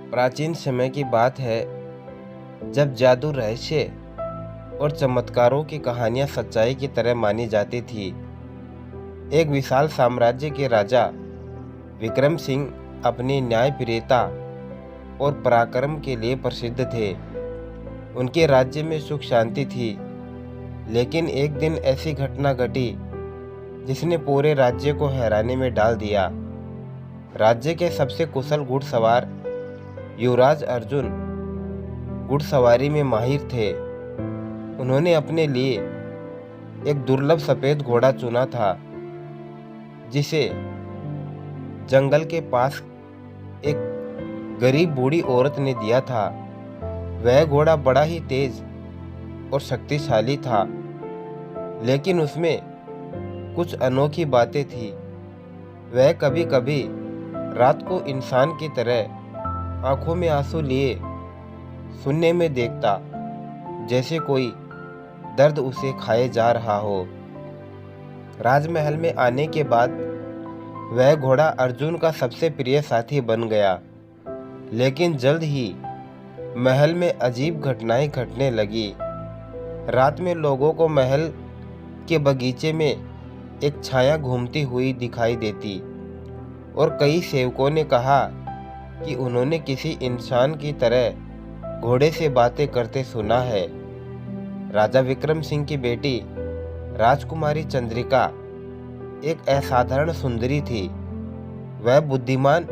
प्राचीन समय की बात है जब जादू, रहस्य और चमत्कारों की कहानियां सच्चाई की तरह मानी जाती थी। एक विशाल साम्राज्य के राजा विक्रम सिंह अपनी न्यायप्रियता और पराक्रम के लिए प्रसिद्ध थे। उनके राज्य में सुख शांति थी, लेकिन एक दिन ऐसी घटना घटी जिसने पूरे राज्य को हैरानी में डाल दिया। राज्य के सबसे कुशल घुड़सवार युवराज अर्जुन घुड़सवारी में माहिर थे। उन्होंने अपने लिए एक दुर्लभ सफेद घोड़ा चुना था, जिसे जंगल के पास एक गरीब बूढ़ी औरत ने दिया था। वह घोड़ा बड़ा ही तेज और शक्तिशाली था, लेकिन उसमें कुछ अनोखी बातें थी। वह कभी कभी रात को इंसान की तरह आंखों में आंसू लिए सुनने में देखता, जैसे कोई दर्द उसे खाए जा रहा हो। राजमहल में आने के बाद वह घोड़ा अर्जुन का सबसे प्रिय साथी बन गया, लेकिन जल्द ही महल में अजीब घटनाएं घटने लगी। रात में लोगों को महल के बगीचे में एक छाया घूमती हुई दिखाई देती और कई सेवकों ने कहा कि उन्होंने किसी इंसान की तरह घोड़े से बातें करते सुना है। राजा विक्रम सिंह की बेटी राजकुमारी चंद्रिका एक असाधारण सुंदरी थी। वह बुद्धिमान,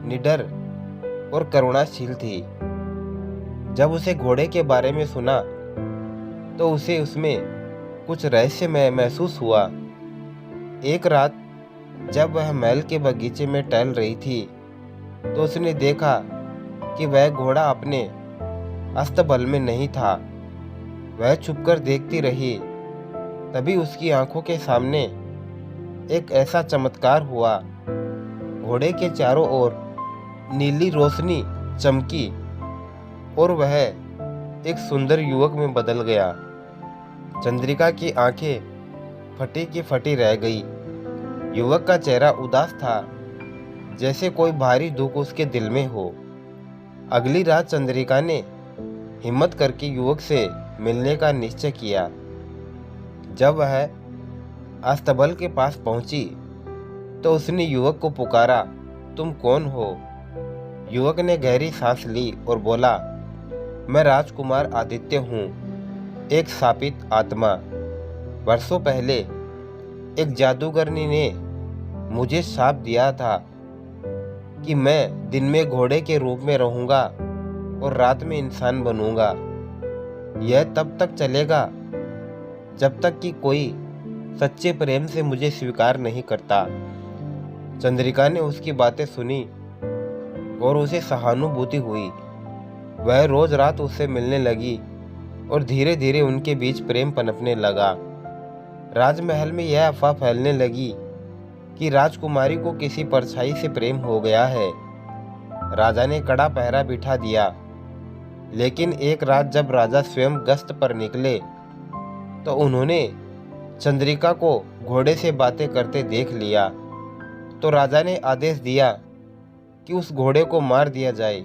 निडर और करुणाशील थी। जब उसे घोड़े के बारे में सुना तो उसे उसमें कुछ रहस्यमय महसूस हुआ। एक रात जब वह महल के बगीचे में टहल रही थी तो उसने देखा कि वह घोड़ा अपने अस्तबल में नहीं था। वह छुपकर देखती रही। तभी उसकी आंखों के सामने एक ऐसा चमत्कार हुआ। घोड़े के चारों ओर नीली रोशनी चमकी और वह एक सुंदर युवक में बदल गया। चंद्रिका की आंखें फटी की फटी रह गई। युवक का चेहरा उदास था, जैसे कोई भारी दुख उसके दिल में हो। अगली रात चंद्रिका ने हिम्मत करके युवक से मिलने का निश्चय किया। जब वह अस्तबल के पास पहुंची तो उसने युवक को पुकारा, तुम कौन हो? युवक ने गहरी सांस ली और बोला, मैं राजकुमार आदित्य हूँ, एक शापित आत्मा। वर्षों पहले एक जादूगरनी ने मुझे शाप दिया था कि मैं दिन में घोड़े के रूप में रहूंगा और रात में इंसान बनूंगा। यह तब तक चलेगा जब तक कि कोई सच्चे प्रेम से मुझे स्वीकार नहीं करता। चंद्रिका ने उसकी बातें सुनी और उसे सहानुभूति हुई। वह रोज रात उससे मिलने लगी और धीरे धीरे उनके बीच प्रेम पनपने लगा। राजमहल में यह अफवाह फैलने लगी कि राजकुमारी को किसी परछाई से प्रेम हो गया है। राजा ने कड़ा पहरा बिठा दिया, लेकिन एक रात जब राजा स्वयं गश्त पर निकले तो उन्होंने चंद्रिका को घोड़े से बातें करते देख लिया। तो राजा ने आदेश दिया कि उस घोड़े को मार दिया जाए।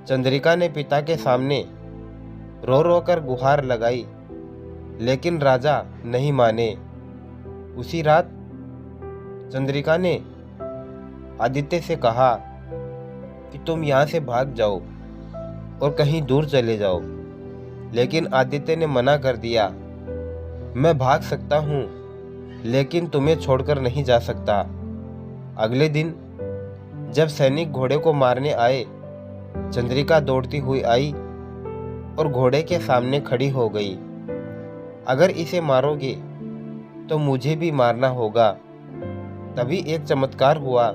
चंद्रिका ने पिता के सामने रो रो कर गुहार लगाई, लेकिन राजा नहीं माने। उसी रात चंद्रिका ने आदित्य से कहा कि तुम यहाँ से भाग जाओ और कहीं दूर चले जाओ, लेकिन आदित्य ने मना कर दिया, मैं भाग सकता हूँ लेकिन तुम्हें छोड़कर नहीं जा सकता। अगले दिन जब सैनिक घोड़े को मारने आए, चंद्रिका दौड़ती हुई आई और घोड़े के सामने खड़ी हो गई। अगर इसे मारोगे तो मुझे भी मारना होगा। तभी एक चमत्कार हुआ।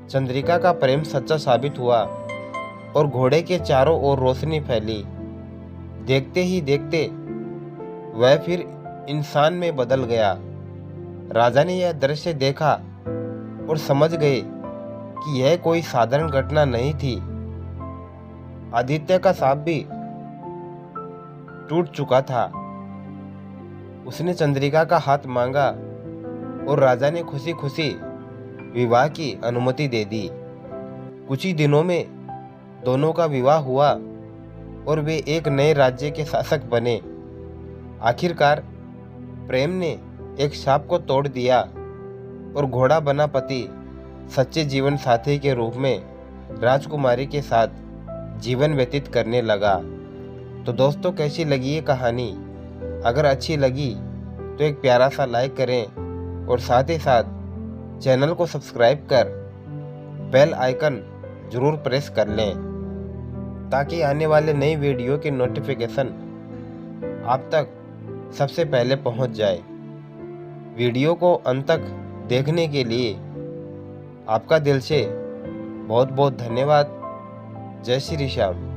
चंद्रिका का प्रेम सच्चा साबित हुआ और घोड़े के चारों ओर रोशनी फैली। देखते ही देखते वह फिर इंसान में बदल गया। राजा ने यह दृश्य देखा और समझ गए कि यह कोई साधारण घटना नहीं थी। आदित्य का शाप भी टूट चुका था। उसने चंद्रिका का हाथ मांगा और राजा ने खुशी खुशी विवाह की अनुमति दे दी। कुछ ही दिनों में दोनों का विवाह हुआ और वे एक नए राज्य के शासक बने। आखिरकार प्रेम ने एक शाप को तोड़ दिया और घोड़ा बना पति सच्चे जीवन साथी के रूप में राजकुमारी के साथ जीवन व्यतीत करने लगा। तो दोस्तों, कैसी लगी ये कहानी? अगर अच्छी लगी तो एक प्यारा सा लाइक करें और साथ ही साथ चैनल को सब्सक्राइब कर बेल आइकन जरूर प्रेस कर लें, ताकि आने वाले नई वीडियो के नोटिफिकेशन आप तक सबसे पहले पहुंच जाए। वीडियो को अंत तक देखने के लिए आपका दिल से बहुत बहुत धन्यवाद। जय श्री श्याम।